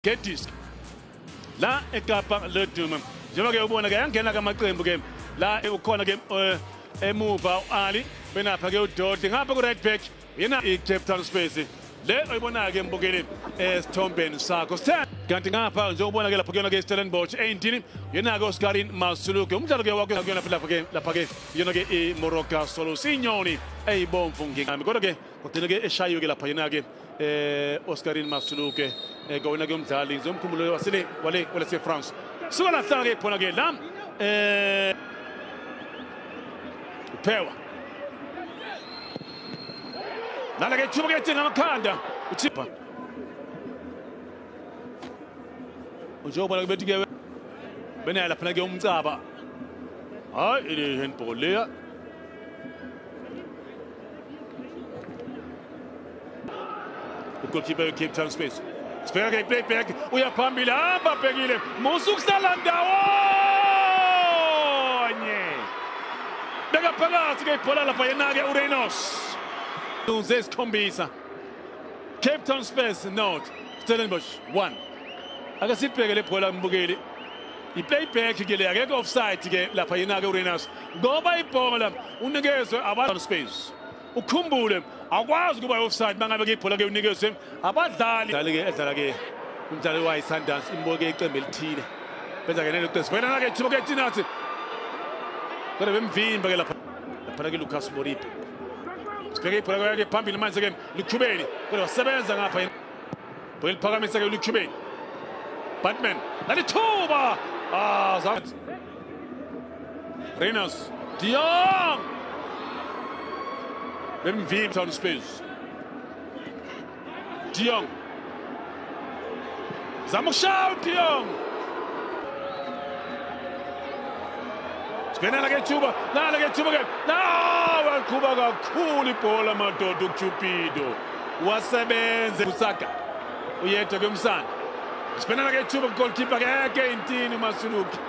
get disc la eKapa leduma njengoba ke ubona ke yangena kamaqembu ke la ukhona ke emuva uAli benapha ke uDodi ngapha ku right back yena iCape Town Spurs le oyibona ke mbukeli esithombeni sakho kanti ngapha njengobona ke lapha kuyona ke Stellenbosch 18 yena ke Oscarin Masuluke umdlalo ke wakhe kuyona lapha ke yona ke Moroka solo sinyoni eyibomvu ngingami kodwa ke kugcina ke eshayiwe ke lapha yena ke Oscarin Masuluke kowena ke umdlali ngizomkhumbulo wasile wale France suka la hlanga ke khona ke la Pewa nala ke thuba ke thenga amakhanda uthipha njengoba ke bethi ke benela phela ke umcaba hayi ile handball leya goalkeeper Cape Town Spurs sibheka ke play back uyaphambili hamba bhekile musukusala ndawonye beka phakathi ke ibhola lapha yena ke uRenos uzesikhombisa Cape Town Spurs not Stellenbosch 1 akasibheke le bhola mbukeli i-playback ke le akekho offside ke lapha yena ke uRenos ngoba ibhola unikezwe abantu Spurs ukhumbule akwazi kuba offside mangabe ke ibhola ke unikezwe abadlali dlali ke edlala ke umdlali wayiSundowns imboke iqembu elithile benza ke nento sibona ke thibo ke thinathi kodwa bemvimba ke lapha ke Lucas Moripe sibheke ibhola ke phambili manje ke Luchubeni kodwa wasebenza ngapha bhola liphakamisa ke Luchubeni Batman nalithuba zanti Renos Dion Cape Town Spurs Dion Zamushao Dion Sibena ke thuba nala ke thuba ke wakuba kakhulu ibhola madoda uCupido wasebenza usaka uyedwa ke umsana sibena ke thuba goalkeeper ke intini Masuluke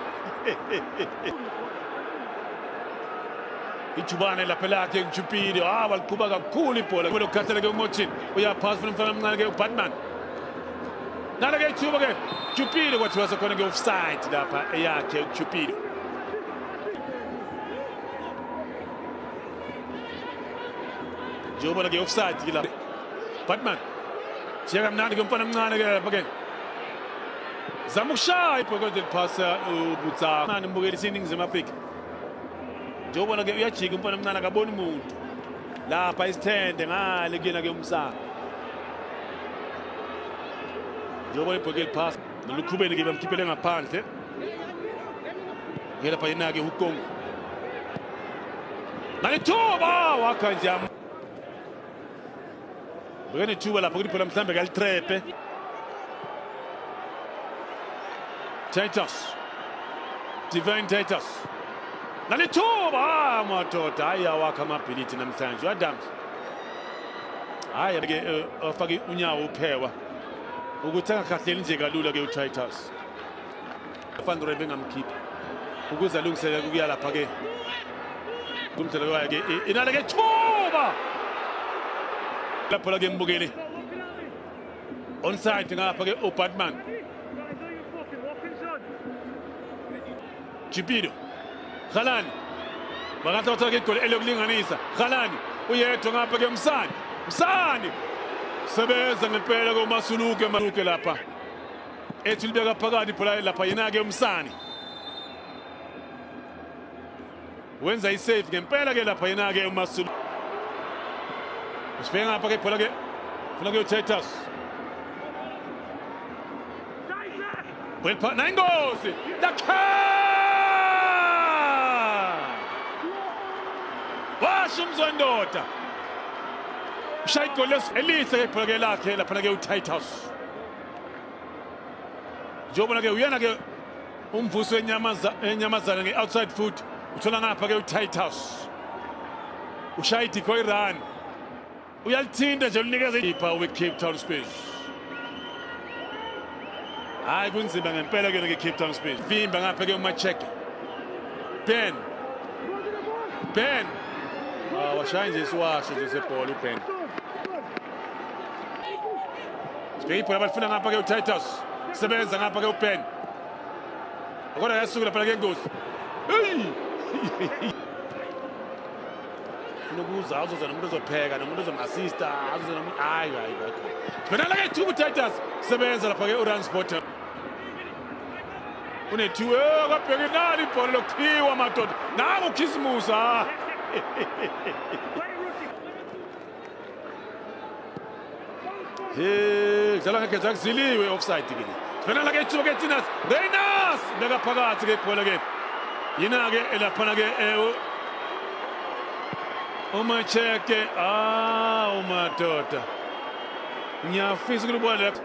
Tshwane lapha lakhe uCupido waliqhuba kakhulu ibhola lokukhathela ke uMochin uyaphasa umfana omncane ke uBatman nala ke thuba ke Cupido kwathi wasekhona ke offside lapha eyakhe uCupido njengoba ke offside ke lapha Batman siyeka mnandi ke umfana omncane ke lapha ke zama ukushaya ibhola phasa ubutsa manje mbukeli siningizimu Afrika njengoba ke uyajika umfana omncane akaboni umuntu lapha isithende ngale kuyena ke umsana njengoba ibhola liphasa nolukhubeni ke bamkhiphele ngaphandle ngela pha yena ke ukongo nalithuba wakha nje bene thuba lapha kuti phela mhlambe kalitrepe Titus Divine Titus nalithuba madoda hayi awakha amabhilidi namhlanje Adams hayi ke afake unyawo uphewa ukuthi angakhahleli nje kalula ke uTitus Fandre bengamkhipha ukuze alungisele ukuya lapha ke kumthelo wakhe inale ke thuba lapha ke mbukeli onside ngapha ke uBatman Cupido Khalani bakathatha ke igoli elokulinganisa Khalani uyedwa ngapha ke Msani sebenza ngempela koMasuluke lapha ethi libeka phakathi ibhola lapha yena ke Msani wenza isave ngempela ke lapha yena ke uMasuluke sibhenga ngapha ke ibhola ke funa ke uTitus welpa nayingozi umzondoda ushaya igoli elihle ibhola ke lakhe lapha ke uTitus njengoba ke uyena ke umvuso wenyamazana nge-outside foot uthola ngapha ke uTitus ushaya i-decoy run uyalithinta nje unikeza ipha we-Cape Town Spurs hayi kunzima ngempela ke Cape Town Spurs vimba ngapha ke uMacheke Ben washaya nje siwasho nje sebhola uBen sibheke ibhola balifuna ngapha ke uTitus sebenza ngapha ke upen kodwa yasuka lapha ke ingozi nokuza azoza nomuntu ozopheka nomuntu ozomassista azoza nomuntu hayi phela ke two Titus sebenza lapha ke Orange Sport unethiwe kwabheka inali ibhola lokuthiwa madoda nangu Khisimusa kudlala ngegeza kuziliwe offside ke phela ke ithuba ke Tinas Reyners beka phakathi ke ibhola ke yina ke elaphana ke uma cheke umadoda ngiyafisa ukubona lapha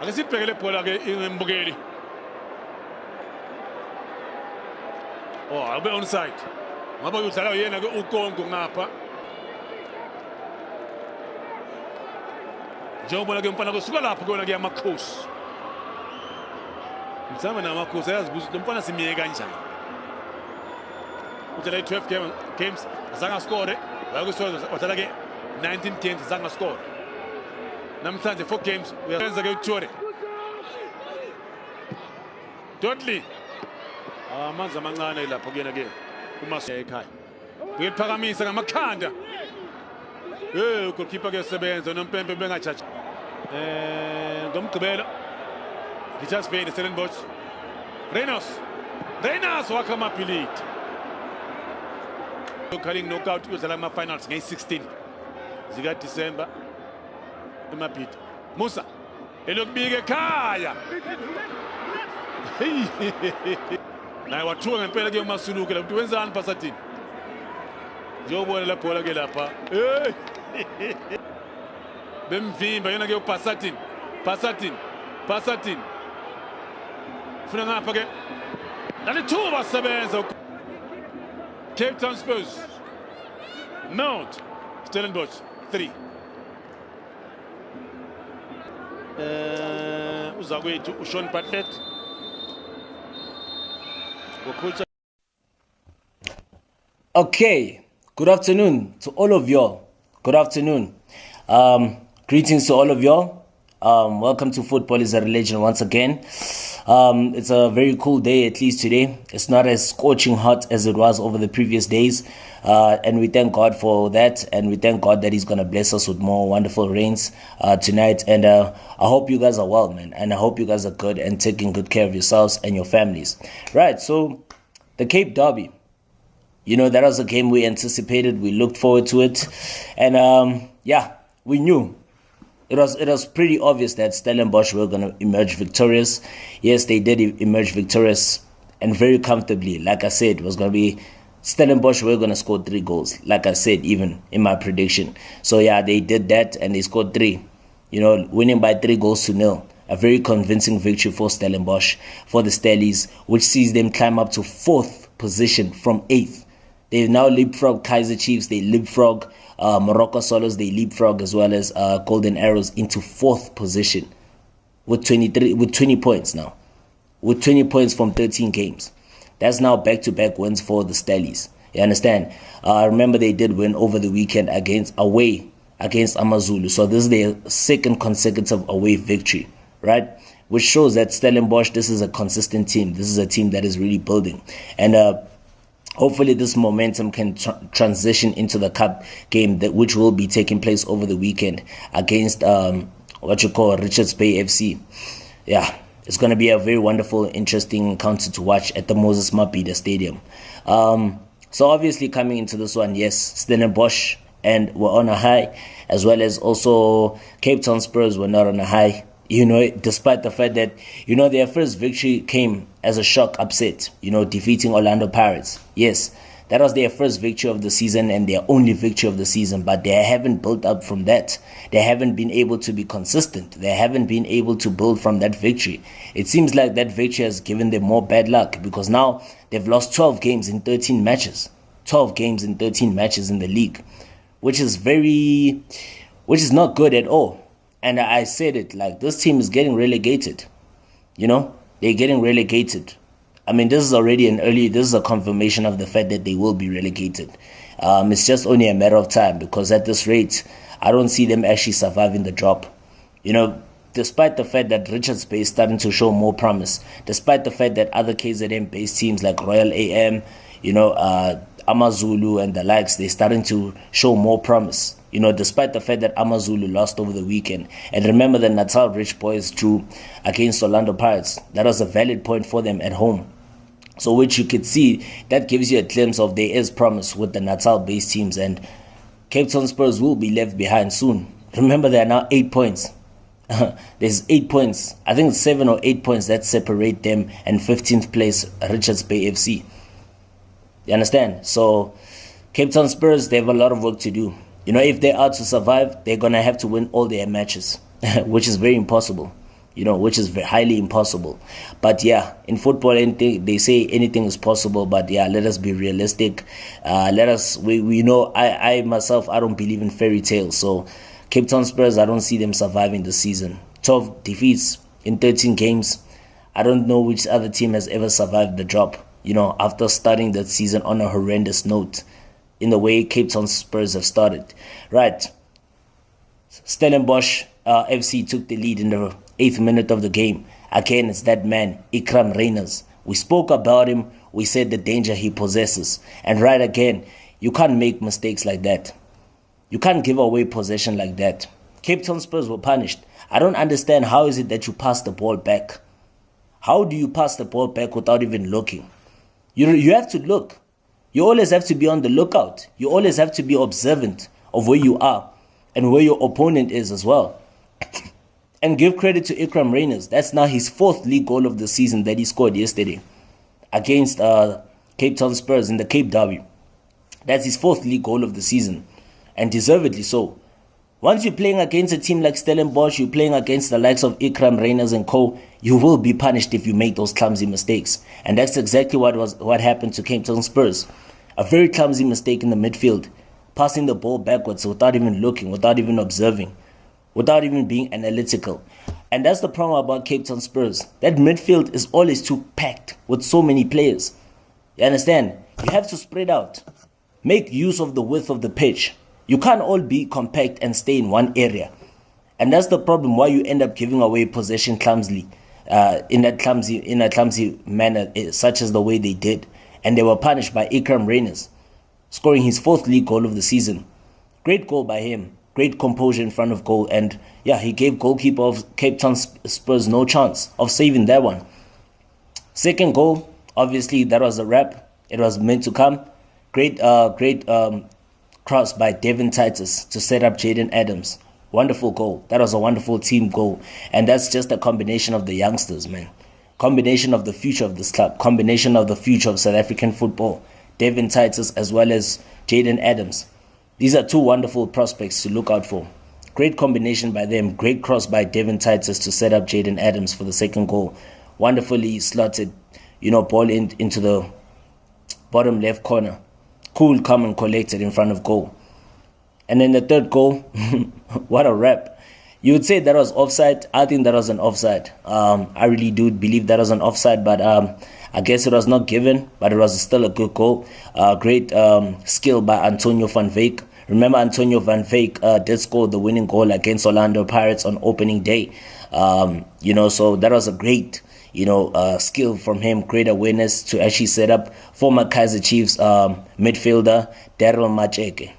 ake sibhekele ibhola ke ingembukeli abe onside ngaba udlala yena ke ukongo ngapha njengoba ke mfana kusuka lapho kona ke amakhosi mzama namakhosi ayazibuza lo mfana simiye kanjani udlala 12 games azange score udlala ke 19 games azange score namhlanje 4 games uyayenza ke Tshwane Dudley amanzi amancane lapho kuyena ke uMasuku ekhaya uyiphakamisa ngamakhanda goalkeeper ke sebenza nompempe bengajaji ngomgqibelo just been Stellenbosch Reyners wakha amabhilidi calling knockout udlala ama finals nge-16 zika December emabhidi Musa elokubika ekhaya naye wathuka ngempela ke uMasuluke la umuntu wenzani phakathini njengobona la bhola ke lapha bemvimba yena ke uPasatin funa ngapha ke nalithuba sebenza Cape Town Spurs Mount Stellenbosch 3 uzakwethu uShawn Bartlett Okay, good afternoon to all of y'all. Good afternoon. Greetings to all of y'all. Welcome to Football is a Religion once again. It's a very cool day, at least today. It's not as scorching hot as it was over the previous days. And we thank God for that. And we thank God that He's going to bless us with more wonderful rains tonight. And I hope you guys are well, man. And I hope you guys are good and taking good care of yourselves and your families. Right, so the Cape Derby. You know, that was a game we anticipated. We looked forward to it. And yeah, we knew. It was pretty obvious that Stellenbosch were going to emerge victorious. Yes, they did emerge victorious and very comfortably. Like I said, it was going to be Stellenbosch were going to score 3 goals. Like I said, even in my prediction. So yeah, they did that and they scored 3. You know, winning by 3-0. A very convincing victory for Stellenbosch, for the Stellies, which sees them climb up to 4th position from 8th. They now leapfrog Kaizer Chiefs. They leapfrog Moroka Solos. They leapfrog as well as Golden Arrows into 4th position with 20 points now. With 20 points from 13 games. That's now back-to-back wins for the Stellies. You understand? Remember they did win over the weekend away against Amazulu. So this is their 2nd consecutive away victory, right? Which shows that Stellenbosch, this is a consistent team. This is a team that is really building. And hopefully this momentum can transition into the cup game which will be taking place over the weekend against Richards Bay FC. Yeah, it's going to be a very wonderful, interesting encounter to watch at the Moses Mabhida Stadium. So obviously coming into this one, yes, Stellenbosch and were on a high, as well as also Cape Town Spurs were not on a high. You know, despite the fact that, you know, their first victory came as a shock upset, you know, defeating Orlando Pirates. Yes, that was their first victory of the season and their only victory of the season, but they haven't built up from that. They haven't been able to be consistent. They haven't been able to build from that victory. It seems like that victory has given them more bad luck because now they've lost 12 games in 13 matches. 12 games in 13 matches in the league, which is not good at all. And I said it, like, this team is getting relegated. You know, they're getting relegated. I mean, this is a confirmation of the fact that they will be relegated. It's just only a matter of time because at this rate, I don't see them actually surviving the drop. You know, despite the fact that Richards Bay is starting to show more promise, despite the fact that other KZN-based teams like Royal AM, Amazulu and the likes, they're starting to show more promise. Despite the fact that Amazulu lost over the weekend. And remember the Natal Rich Boys drew against Orlando Pirates. That was a valid point for them at home. So which you could see, that gives you a glimpse of there is promise with the Natal-based teams. And Cape Town Spurs will be left behind soon. Remember, there are now 8 points. There's 8 points. I think it's 7 or 8 points that separate them and 15th place Richards Bay FC. You understand? So Cape Town Spurs, they have a lot of work to do. If they are to survive, they're going to have to win all their matches, which is very impossible, which is very highly impossible. But yeah, in football, they say anything is possible. But yeah, let us be realistic. I myself, I don't believe in fairy tales. So Cape Town Spurs, I don't see them surviving this season. 12 defeats in 13 games. I don't know which other team has ever survived the drop, after starting that season on a horrendous note, in the way Cape Town Spurs have started. Right. Stellenbosch FC took the lead in the 8th minute of the game. Again, it's that man, Ikram Reyners. We spoke about him. We said the danger he possesses. And right again, you can't make mistakes like that. You can't give away possession like that. Cape Town Spurs were punished. I don't understand how is it that you pass the ball back. How do you pass the ball back without even looking? You have to look. You always have to be on the lookout. You always have to be observant of where you are and where your opponent is as well. And give credit to Ikram Reyners. That's now his 4th league goal of the season that he scored yesterday against Cape Town Spurs in the Cape Derby. That's his 4th league goal of the season, and deservedly so. Once you're playing against a team like Stellenbosch, you're playing against the likes of Ikram Reyners and co., you will be punished if you make those clumsy mistakes. And that's exactly what happened to Cape Town Spurs. A very clumsy mistake in the midfield, passing the ball backwards without even looking, without even observing, without even being analytical. And that's the problem about Cape Town Spurs. That midfield is always too packed with so many players. You understand? You have to spread out. Make use of the width of the pitch. You can't all be compact and stay in one area. And that's the problem why you end up giving away possession clumsily, in a clumsy manner, such as the way they did. And they were punished by Ikram Reyners, scoring his 4th league goal of the season. Great goal by him. Great composure in front of goal. And yeah, he gave goalkeeper of Cape Town Spurs no chance of saving that one. Second goal, obviously that was a wrap. It was meant to come. Great cross by Devin Titus to set up Jaden Adams. Wonderful goal. That was a wonderful team goal. And that's just a combination of the youngsters, man. Combination of the future of this club. Combination of the future of South African football. Devin Titus as well as Jaden Adams. These are 2 wonderful prospects to look out for. Great combination by them. Great cross by Devin Titus to set up Jaden Adams for the second goal. Wonderfully slotted, ball into the bottom left corner. Cool, calm and collected in front of goal. And then the third goal, what a wrap. You would say that was offside. I think that was an offside. I really do believe that was an offside, but I guess it was not given, but it was still a good goal. Great skill by Antonio van Veek. Remember, Antonio van Veek did score the winning goal against Orlando Pirates on opening day. So that was a great skill from him, great awareness to actually set up former Kaizer Chiefs midfielder Daryl Macheke.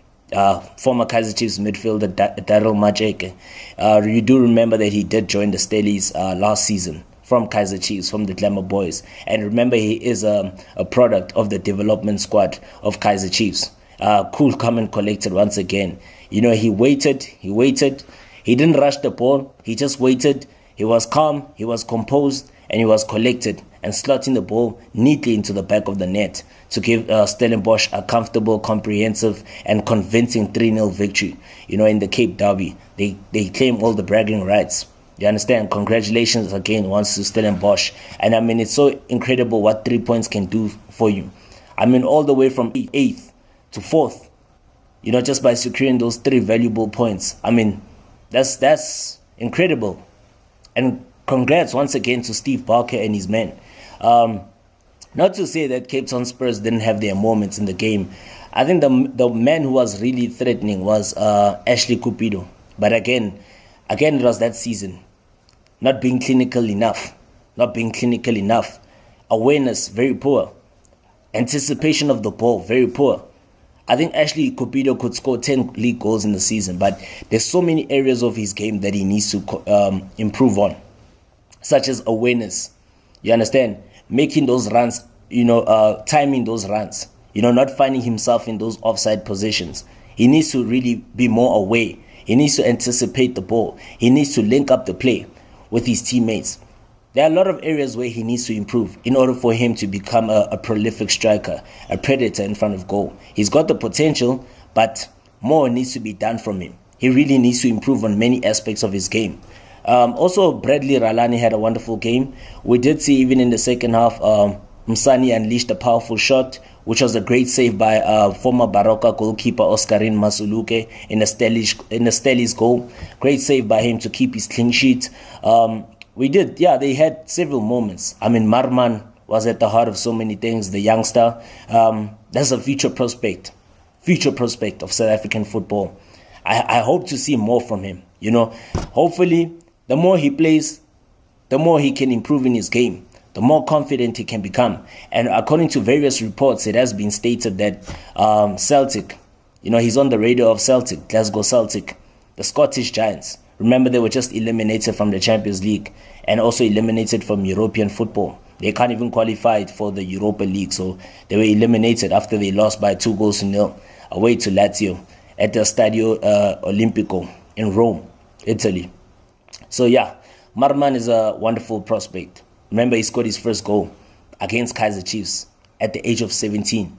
Former Kaizer Chiefs midfielder Daryl Macheke. You do remember that he did join the Stellies last season from Kaizer Chiefs, from the Glamour Boys. And remember, he is a product of the development squad of Kaizer Chiefs. Cool, calm and collected once again. He waited. He didn't rush the ball. He just waited. He was calm, he was composed, and he was collected and slotting the ball neatly into the back of the net to give Stellenbosch a comfortable, comprehensive, and convincing 3-0 victory. In the Cape Derby, they claim all the bragging rights. You understand? Congratulations again once to Stellenbosch. And I mean, it's so incredible what 3 points can do for you. I mean, all the way from 8th to 4th, just by securing those 3 valuable points. I mean, that's incredible. And congrats once again to Steve Barker and his men. Not to say that Cape Town Spurs didn't have their moments in the game. I think the man who was really threatening was Ashley Cupido. But again, it was that season. not being clinical enough. Awareness, very poor. Anticipation of the ball, very poor. I think Ashley Cupido could score 10 league goals in the season, but there's so many areas of his game that he needs to improve on, such as awareness. You understand? Making those runs, timing those runs, not finding himself in those offside positions. He needs to really be more aware. He needs to anticipate the ball. He needs to link up the play with his teammates. There are a lot of areas where he needs to improve in order for him to become a prolific striker, a predator in front of goal. He's got the potential, but more needs to be done from him. He really needs to improve on many aspects of his game. Also, Bradley Ralani had a wonderful game. We did see even in the second half, Msani unleashed a powerful shot, which was a great save by former Moroka goalkeeper Oscarine Masuluke in the Stelli's goal. Great save by him to keep his clean sheet. They had several moments. I mean, Marman was at the heart of so many things, the youngster. That's a future prospect of South African football. I hope to see more from him. Hopefully, the more he plays, the more he can improve in his game, the more confident he can become. And according to various reports, it has been stated that Celtic, he's on the radar of Celtic, Glasgow Celtic, the Scottish Giants. Remember, they were just eliminated from the Champions League and also eliminated from European football. They can't even qualify for the Europa League, so they were eliminated after they lost by 2-0 away to Lazio at the Stadio Olimpico in Rome, Italy. So yeah, Marman is a wonderful prospect. Remember, he scored his first goal against Kaizer Chiefs at the age of 17.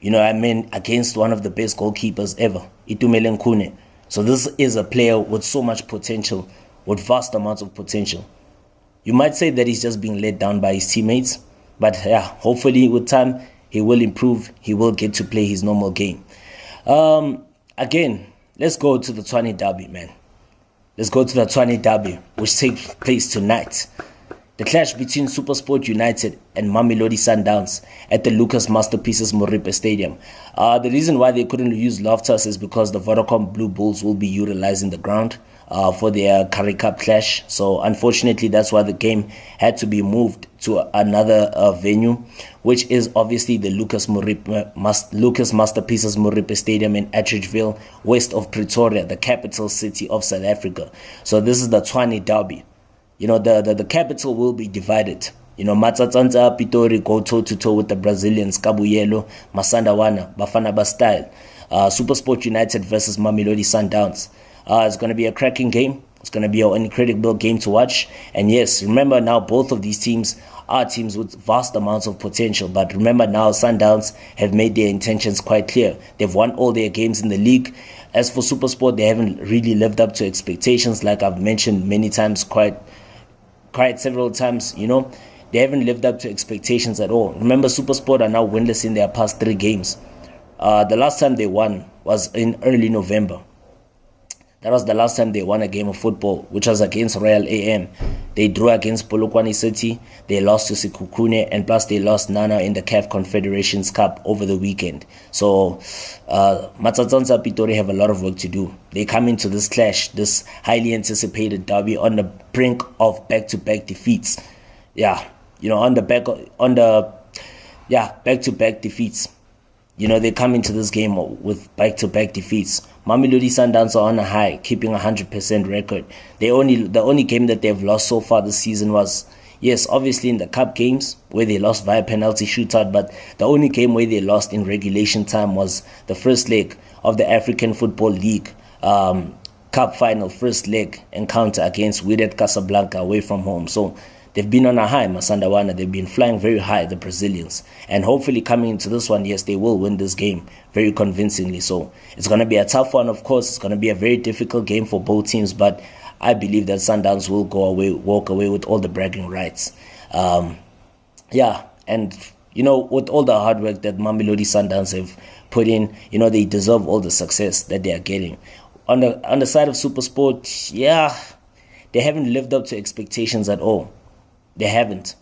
Against one of the best goalkeepers ever, Itumeleng Khune. So this is a player with so much potential, with vast amounts of potential. You might say that he's just being let down by his teammates, but yeah, hopefully with time, he will improve. He will get to play his normal game. Again, let's go to the Tshwane derby, man. Let's go to the Tshwane derby, which takes place tonight. The clash between SuperSport United and Mamelodi Sundowns at the Lucas Masterpieces Moroka Stadium. The reason why they couldn't use Loftus is because the Vodacom Blue Bulls will be utilizing the ground for their Currie Cup clash. So unfortunately, that's why the game had to be moved to another venue, which is obviously the Lucas Masterpieces Moroka Stadium in Atteridgeville, west of Pretoria, the capital city of South Africa. So this is the Tshwane derby. The capital will be divided. Matsatsantsa, Pitori go toe-to-toe with the Brazilians, Kabuyelo, Masandawana, Bafana style. SuperSport United versus Mamelodi Sundowns. It's going to be a cracking game. It's going to be an incredible game to watch. And yes, remember now both of these teams are teams with vast amounts of potential. But remember now, Sundowns have made their intentions quite clear. They've won all their games in the league. As for SuperSport, they haven't really lived up to expectations, like I've mentioned many times, quite several times. They haven't lived up to expectations at all. Remember, SuperSport are now winless in their past 3 games. The last time they won was in early November. That was the last time they won a game of football, which was against Royal AM. They drew against Polokwane City, they lost to Sekhukhune, and plus they lost Nana in the CAF Confederations Cup over the weekend. So Matsatsantsa Pitori have a lot of work to do. They come into this clash, this highly anticipated derby, on the brink of back-to-back defeats. Back-to-back defeats. They come into this game with back-to-back defeats. Mamelodi Sundowns are on a high, keeping a 100% record. The only game that they've lost so far this season was, yes, obviously in the cup games where they lost via penalty shootout, but the only game where they lost in regulation time was the first leg of the African Football League Cup final, first leg encounter against Wydad Casablanca away from home. So they've been on a high, Masandawana. They've been flying very high, the Brazilians. And hopefully coming into this one, yes, they will win this game very convincingly. So it's going to be a tough one, of course. It's going to be a very difficult game for both teams. But I believe that Sundowns will walk away with all the bragging rights. And, with all the hard work that Mamelodi Sundowns have put in, they deserve all the success that they are getting. On the side of SuperSport, they haven't lived up to expectations at all. They haven't.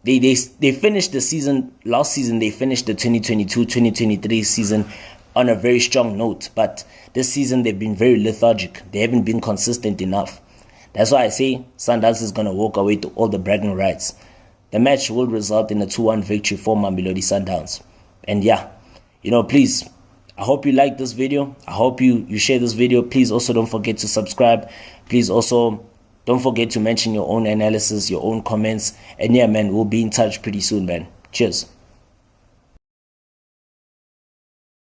They finished the season, last season they finished the 2022-2023 season on a very strong note. But this season they've been very lethargic. They haven't been consistent enough. That's why I say Sundowns is going to walk away to all the bragging rights. The match will result in a 2-1 victory for Mamelodi Sundowns. And yeah, please, I hope you like this video. I hope you share this video. Please also don't forget to subscribe. Please also don't forget to mention your own analysis, your own comments. And yeah, man, we'll be in touch pretty soon, man. Cheers.